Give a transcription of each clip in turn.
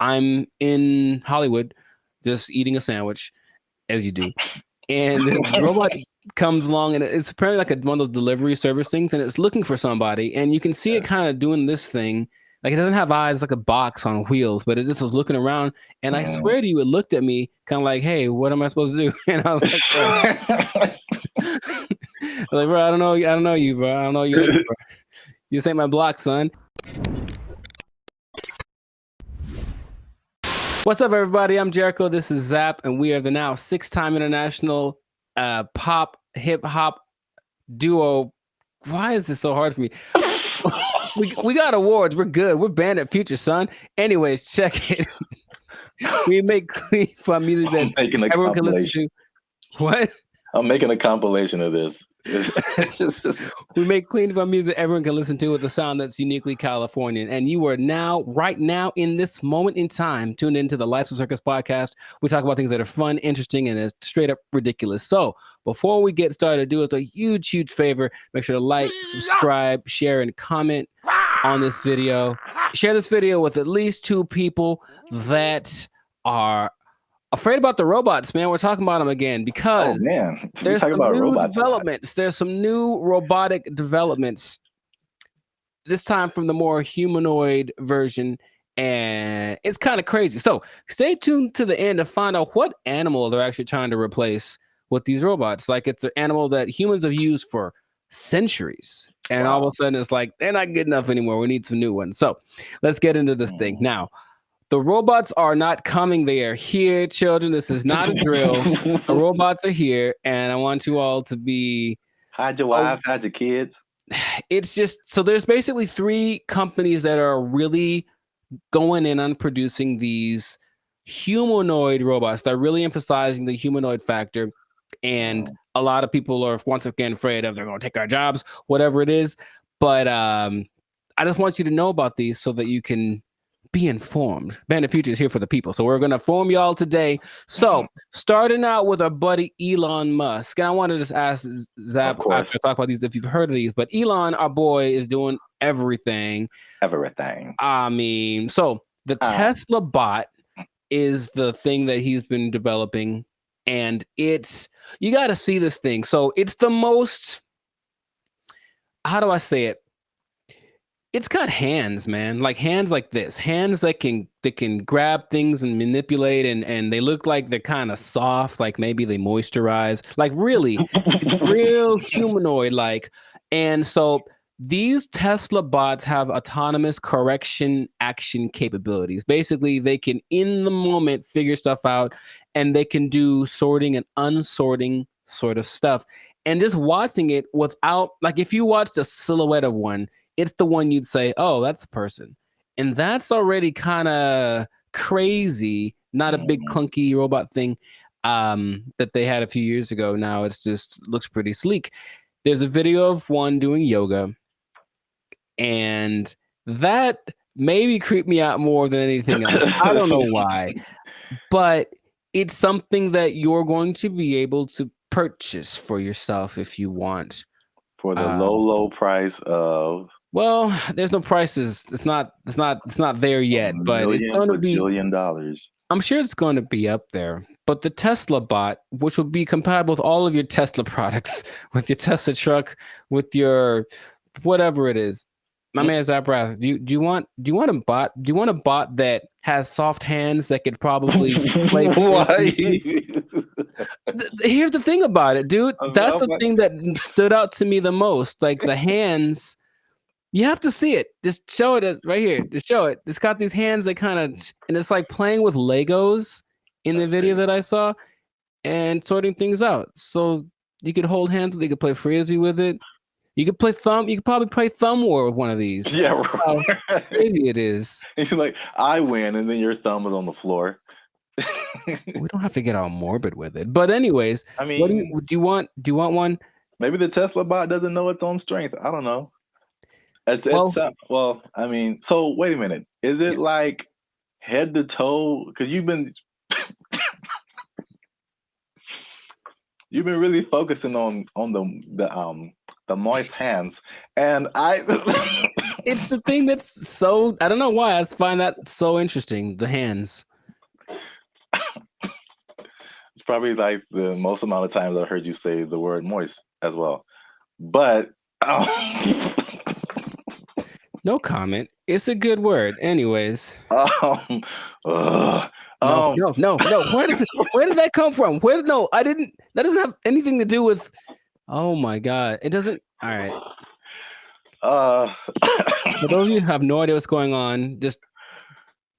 I'm in Hollywood, just eating a sandwich, as you do, and the robot comes along, and it's apparently like one of those delivery service things, and it's looking for somebody, and you can see it kind of doing this thing. Like it doesn't have eyes, like a box on wheels, but it just was looking around. And I swear to you, it looked at me kind of like, "Hey, what am I supposed to do?" And I was like, "Bro, bro, I don't know you, bro. I don't know you. Bro. This ain't my block, son." What's up, everybody? I'm Jericho. This is Zap, and we are the now 6-time international pop hip hop duo. Why is this so hard for me? we got awards. We're good. We're banned at Future, son. Anyways, check it. We make clean fun music that everyone can listen to. What? I'm making a compilation of this. We make clean fun music everyone can listen to with a sound that's uniquely Californian. And you are now, right now, in this moment in time, tuned into the Life's a Circus podcast. We talk about things that are fun, interesting, and straight up ridiculous. So before we get started, do us a huge, huge favor. Make sure to like, subscribe, share, and comment on this video. Share this video with at least 2 people that are afraid about the robots, man. We're talking about them again because there's some new developments. There's some new robotic developments, this time from the more humanoid version, and it's kind of crazy. So stay tuned to the end to find out what animal they're actually trying to replace with these robots. Like it's an animal that humans have used for centuries, and all of a sudden it's like they're not good enough anymore. We need some new ones. So let's get into this thing now. The robots are not coming. They are here, children. This is not a drill. The robots are here, and I want you all to be... Hide your wives, hide your kids. It's just... So there's basically 3 companies that are really going in on producing these humanoid robots. They're really emphasizing the humanoid factor, and a lot of people are, once again, afraid of they're going to take our jobs, whatever it is. But I just want you to know about these so that you can be informed. Bandit Future is here for the people, so we're going to inform y'all today. So starting out with our buddy Elon Musk, and I want to just ask Zap after I talk about these if you've heard of these, but Elon, our boy, is doing everything. I mean, so the Tesla bot is the thing that he's been developing, and it's, you got to see this thing. So it's the most, how do I say it? It's got hands, man, like hands like this, hands that can grab things and manipulate, and they look like they're kind of soft, like maybe they moisturize, like really real humanoid like. And so these Tesla bots have autonomous correction action capabilities. Basically, they can in the moment figure stuff out, and they can do sorting and unsorting sort of stuff. And just watching it without, like, if you watched a silhouette of one, it's the one you'd say, oh, that's a person. And that's already kind of crazy. Not a big clunky robot thing that they had a few years ago. Now it's just looks pretty sleek. There's a video of one doing yoga, and that maybe creeped me out more than anything else. I don't know why, but it's something that you're going to be able to purchase for yourself if you want. For the low price of... Well, there's no prices. It's not there yet, but it's going to be $1 billion. I'm sure it's going to be up there. But the Tesla bot, which will be compatible with all of your Tesla products, with your Tesla truck, with your whatever it is. My man Zaprath, do you want a bot? Do you want a bot that has soft hands that could probably play? Why? Here's the thing about it, dude. That's the thing that stood out to me the most. Like the hands. You have to see it. Just show it right here. Just show it. It's got these hands that kind of, and it's like playing with Legos in the video that I saw and sorting things out. So you could hold hands, you could play frisbee with it. You could play thumb. You could probably play thumb war with one of these. Yeah, right. How crazy it is. You're like, I win, and then your thumb is on the floor. We don't have to get all morbid with it. But anyways, I mean, what do you want? Do you want one? Maybe the Tesla bot doesn't know its own strength. I don't know. Well, I mean, so wait a minute. Is it like head to toe? Because you've been really focusing on the moist hands, and It's the thing that's so, I don't know why I find that so interesting. The hands. It's probably like the most amount of times I've heard you say the word moist as well. But No comment. It's a good word. Anyways. um, ugh, No, um, no, no, no. Where did that come from? No, I didn't. That doesn't have anything to do with. Oh my god, it doesn't. All right. uh, For those of you who have no idea what's going on, just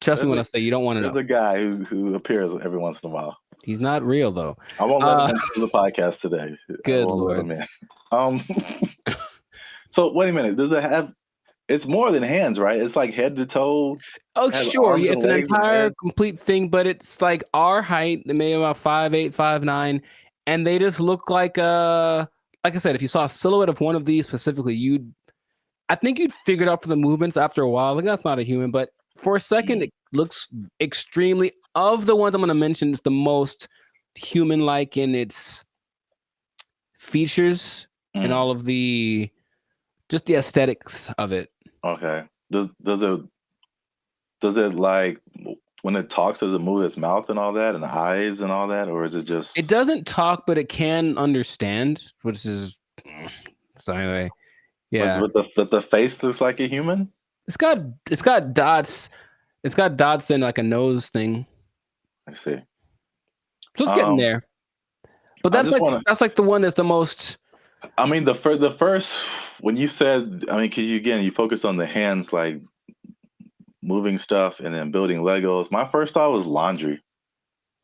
trust me when I say you don't want to there's know. a guy who appears every once in a while. He's not real though. I won't let him into the podcast today. I Good won't let lord. him in. So wait a minute. Does it have? It's more than hands, right? It's like head to toe. Oh Has sure, arms yeah, and it's an legs and entire head. complete thing, but it's like our height, maybe about 5'8", 5'9", and they just look like I said, if you saw a silhouette of one of these specifically, I think you'd figure it out for the movements after a while. Like that's not a human, but for a second, it looks extremely. Of the ones I'm going to mention, it's the most human-like in its features and all of the just the aesthetics of it. Okay. Does it like when it talks? Does it move its mouth and all that, and eyes and all that, or is it just? It doesn't talk, but it can understand, which is so anyway. Yeah, But the face looks like a human. it's got dots. It's got dots and like a nose thing. I see. So it's getting there. But that's like the one that's the most. I mean, the first when you said, I mean, because you focus on the hands, like moving stuff and then building Legos. My first thought was laundry.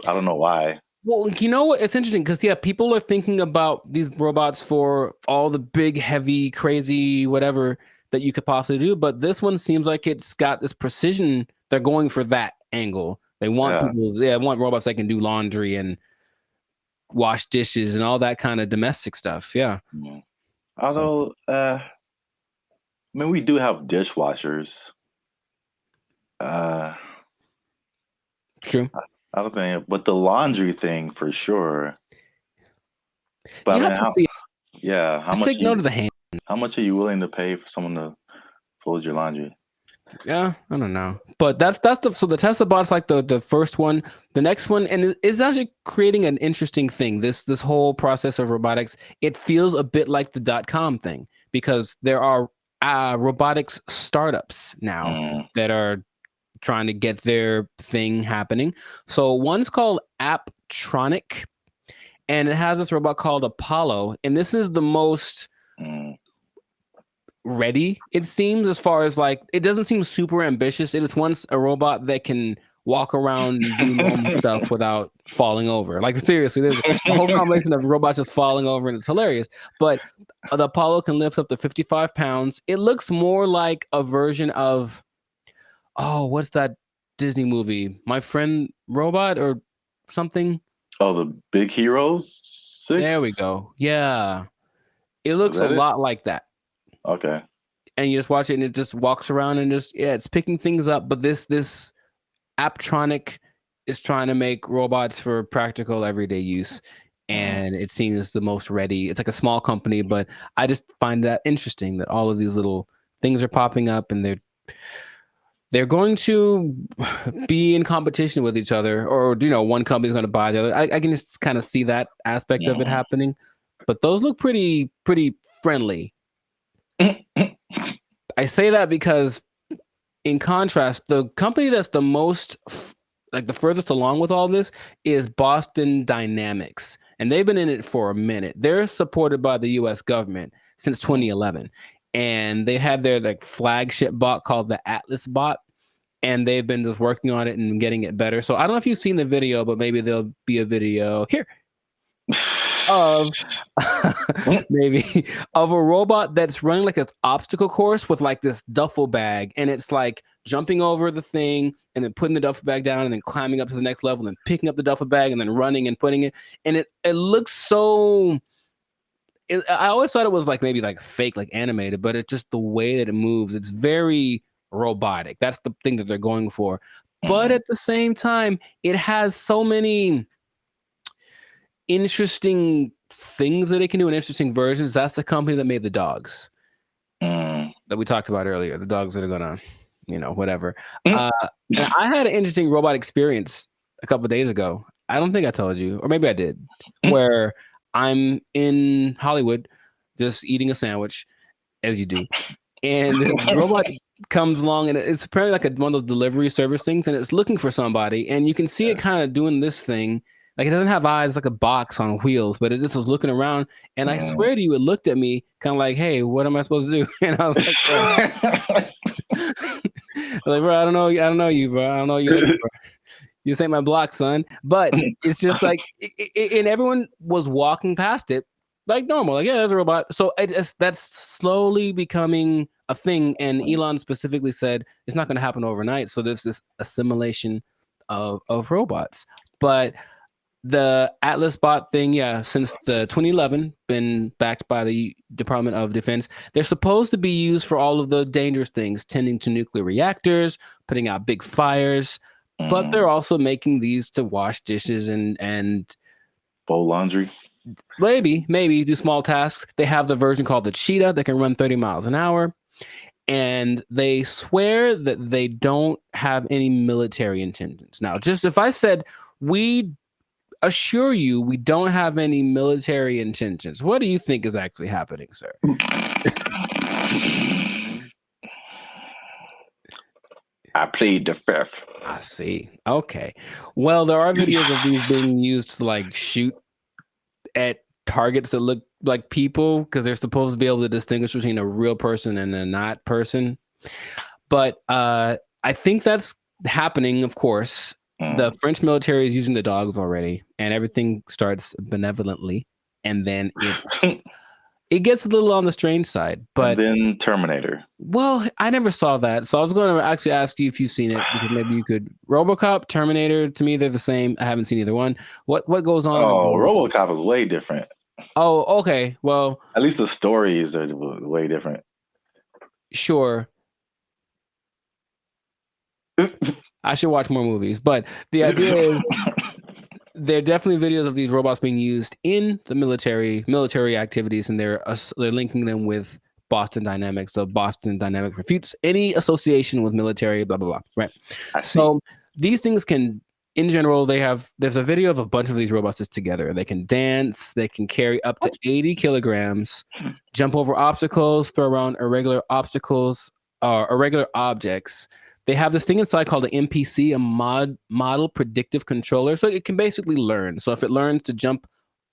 I don't know why. Well, you know what? It's interesting because yeah, people are thinking about these robots for all the big, heavy, crazy, whatever that you could possibly do. But this one seems like it's got this precision. They're going for that angle. They want want robots that can do laundry and wash dishes and all that kind of domestic stuff. Yeah. Although, I mean, we do have dishwashers. True. I don't think, but the laundry thing for sure. But you have to see. Yeah, how Just much? Take note of the hand. How much are you willing to pay for someone to fold your laundry? Yeah, I don't know, but that's the Tesla bot's like the first one. The next one, and it's actually creating an interesting thing. This whole process of robotics, it feels a bit like the .com thing because there are robotics startups now that are trying to get their thing happening. So one's called Apptronik, and it has this robot called Apollo, and this is the most ready, it seems, as far as like it doesn't seem super ambitious. It just wants a robot that can walk around and do normal stuff without falling over. Like seriously, there's a whole combination of robots just falling over, and it's hilarious. But the Apollo can lift up to 55 pounds. It looks more like a version of what's that Disney movie? My Friend Robot or something? Oh, the Big Heroes 6? There we go. Yeah. It looks a lot like that. Okay. And you just watch it and it just walks around and it's picking things up. But this Apptronik is trying to make robots for practical everyday use. And it seems the most ready. It's like a small company, but I just find that interesting that all of these little things are popping up and they're going to be in competition with each other, or one company's going to buy the other. I can just kind of see that aspect of it happening. But those look pretty friendly. I say that because, in contrast, the company that's the most, like the furthest along with all this is Boston Dynamics. And they've been in it for a minute. They're supported by the US government since 2011. And they had their like flagship bot called the Atlas bot. And they've been just working on it and getting it better. So I don't know if you've seen the video, but maybe there'll be a video here of maybe of a robot that's running like an obstacle course with like this duffel bag, and it's like jumping over the thing and then putting the duffel bag down and then climbing up to the next level and picking up the duffel bag and then running and putting it, and it looks so I always thought it was like maybe like fake, like animated, but it's just the way that it moves. It's very robotic. That's the thing that they're going for. But at the same time, it has so many interesting things that it can do in interesting versions. That's the company that made the dogs. that we talked about earlier. The dogs that are gonna, whatever. Mm. Uh, and I had an interesting robot experience a couple of days ago. I don't think I told you, or maybe I did, where I'm in Hollywood, just eating a sandwich, as you do, and this robot comes along, and it's apparently like one of those delivery service things, and it's looking for somebody, and you can see it kind of doing this thing. Like, it doesn't have eyes, like a box on wheels, but it just was looking around, and I swear to you, it looked at me kind of like, "Hey, what am I supposed to do?" And I was like, bro, I don't know you, bro. I don't know you. This ain't my block, son. But it's just like, and everyone was walking past it like normal. Like, yeah, there's a robot. So that's slowly becoming a thing. And Elon specifically said it's not going to happen overnight. So there's this assimilation of robots. But the Atlas bot thing, yeah, since the 2011, been backed by the Department of Defense. They're supposed to be used for all of the dangerous things, tending to nuclear reactors, putting out big fires, but they're also making these to wash dishes and fold laundry. Maybe do small tasks. They have the version called the Cheetah that can run 30 miles an hour. And they swear that they don't have any military intentions. Now, just if I said, we assure you we don't have any military intentions, what do you think is actually happening, sir? I plead the fifth. I see. Okay. Well, there are videos of these being used to like shoot at targets that look like people, because they're supposed to be able to distinguish between a real person and a not person. But I think that's happening, of course. The French military is using the dogs already, and everything starts benevolently, and then it gets a little on the strange side. But then Terminator. Well, I never saw that, so I was going to actually ask you if you've seen it, because maybe you could. RoboCop, Terminator, to me they're the same. I haven't seen either one. What goes on? Oh, RoboCop is way different. Oh, okay. Well, at least the stories are way different. Sure. I should watch more movies, but the idea is there are definitely videos of these robots being used in the military activities, and they're linking them with Boston Dynamics. So Boston Dynamics refutes any association with military, blah, blah, blah. Right. So these things can, in general, there's a video of a bunch of these robots just together. They can dance, they can carry up to 80 kilograms, jump over obstacles, throw around irregular obstacles, irregular objects. They have this thing inside called an MPC, a model predictive controller. So it can basically learn. So if it learns to jump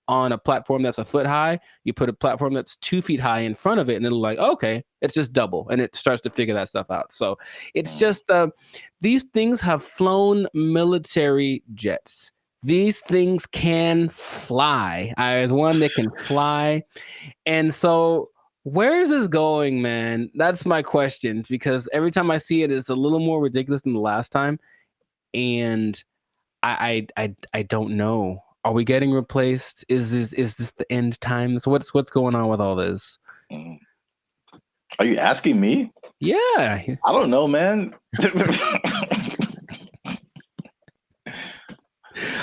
on a platform that's a foot high, you put a platform that's 2 feet high in front of it, and it'll like, okay, it's just double, and it starts to figure that stuff out. So it's just these things have flown military jets. These things can fly. There's one that can fly, and so where is this going, man? That's my question, because every time I see it, it's a little more ridiculous than the last time, and I don't know. Are we getting replaced? Is this the end times? What's going on with all this? Are you asking me? Yeah. I don't know, man. I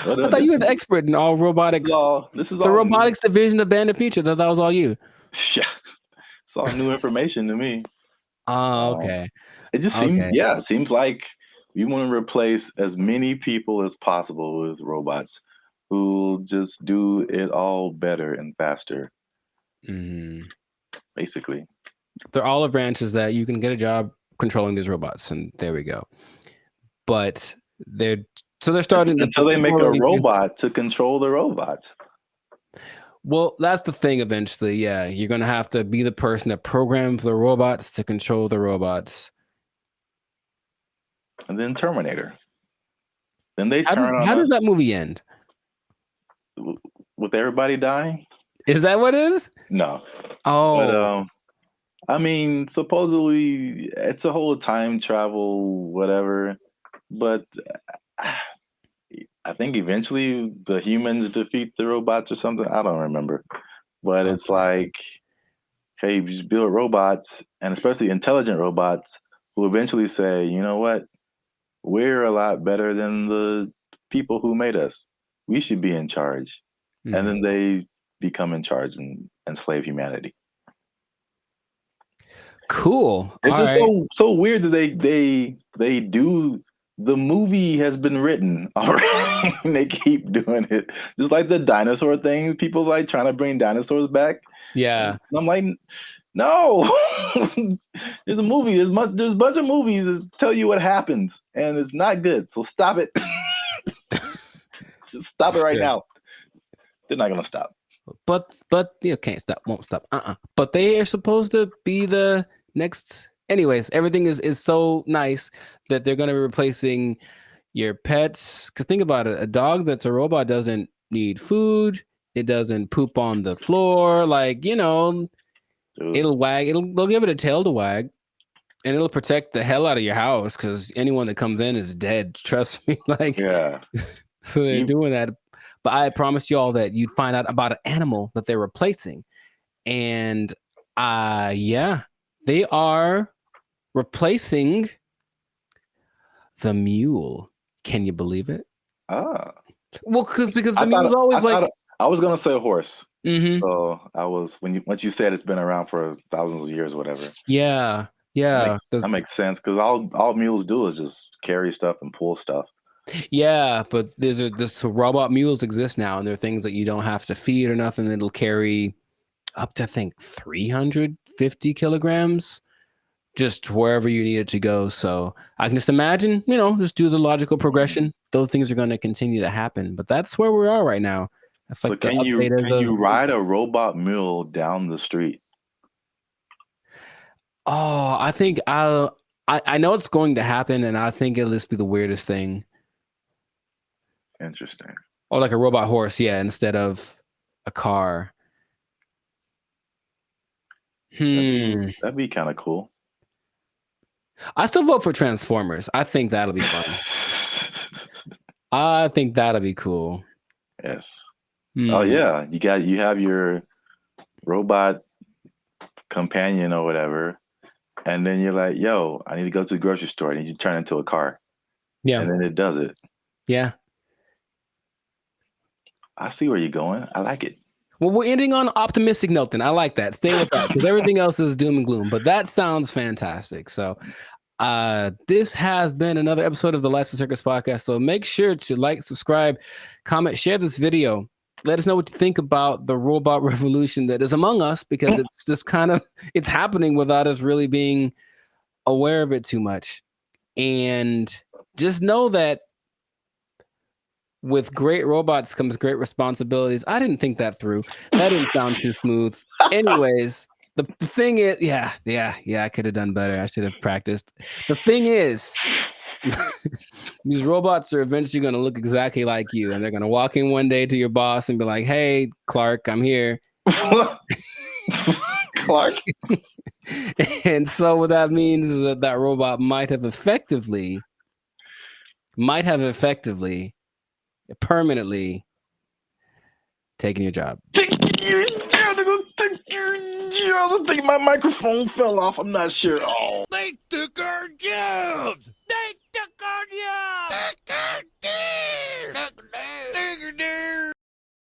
thought you were the expert in all robotics. This is the robotics division of Band of Future. That was all you. Yeah. It's all new information to me. Oh, okay. It just seems, it seems like we want to replace as many people as possible with robots who just do it all better and faster. Basically. They're olive branches that you can get a job controlling these robots, and there we go. But they're starting until they make a robot to control the robots. Well, that's the thing eventually. Yeah, you're going to have to be the person that programs the robots to control the robots. And then Terminator. Then they how does that movie end? With everybody dying? Is that what it is? No. Oh. But, I mean, supposedly it's a whole time travel, whatever. But I think eventually the humans defeat the robots or something. I don't remember. But it's like, hey, you just build robots, and especially intelligent robots, who eventually say, you know what? We're a lot better than the people who made us. We should be in charge. And then they become in charge and enslave humanity. Cool. It's All just right. so weird that they do. The movie has been written already, and they keep doing it. Just like the dinosaur thing, people like trying to bring dinosaurs back. Yeah. And I'm like, no. There's a movie. There's a bunch of movies that tell you what happens, and it's not good. So stop it. Just stop it right Sure. now. They're not gonna stop. But you can't stop, won't stop. But they are supposed to be the next. Anyways, everything is so nice that they're gonna be replacing your pets. Because think about it, a dog that's a robot doesn't need food. It doesn't poop on the floor. Like, Dude. it'll wag. They'll give it a tail to wag, and it'll protect the hell out of your house. Because anyone that comes in is dead. Trust me. Like, Yeah. so they're doing that. But I promised you all that you'd find out about an animal that they're replacing. And yeah, they are replacing the mule. Can you believe it? Ah. Well, because the mule's always I was gonna say a horse. Mhm. So I was once you said it's been around for thousands of years, or whatever. Yeah, yeah. That makes sense because all mules do is just carry stuff and pull stuff. Yeah, but this robot mules exist now, and they're things that you don't have to feed or nothing. It'll carry up to, I think, 350 kilograms just wherever you need it to go. So I can just imagine, just do the logical progression. Those things are going to continue to happen. But that's where we are right now. That's like But the can you update of the. ride a robot mule down the street? Oh, I think I know it's going to happen, and I think it'll just be the weirdest thing. Interesting. Or like a robot horse, yeah, instead of a car. That'd be kind of cool. I still vote for Transformers. I think that'll be fun. I think that'll be cool. Yes. Oh yeah, you have your robot companion or whatever, and then you're like, "Yo, I need to go to the grocery store," and you turn into a car. Yeah. And then it does it. Yeah. I see where you're going. I like it. Well, we're ending on an optimistic note then. I like that. Stay with that because everything else is doom and gloom. But that sounds fantastic. So this has been another episode of the Lights and Circus podcast. So make sure to like, subscribe, comment, share this video. Let us know what you think about the robot revolution that is among us, because it's just it's happening without us really being aware of it too much. And just know that with great robots comes great responsibilities. I didn't think that through. That didn't sound too smooth. Anyways, the thing is, yeah, I could have done better. I should have practiced. The thing is, these robots are eventually going to look exactly like you, and they're going to walk in one day to your boss and be like, "Hey, Clark, I'm here." Clark. And so what that means is that robot might have effectively permanently taking your job. I think my microphone fell off. I'm not sure. Oh. They took our jobs.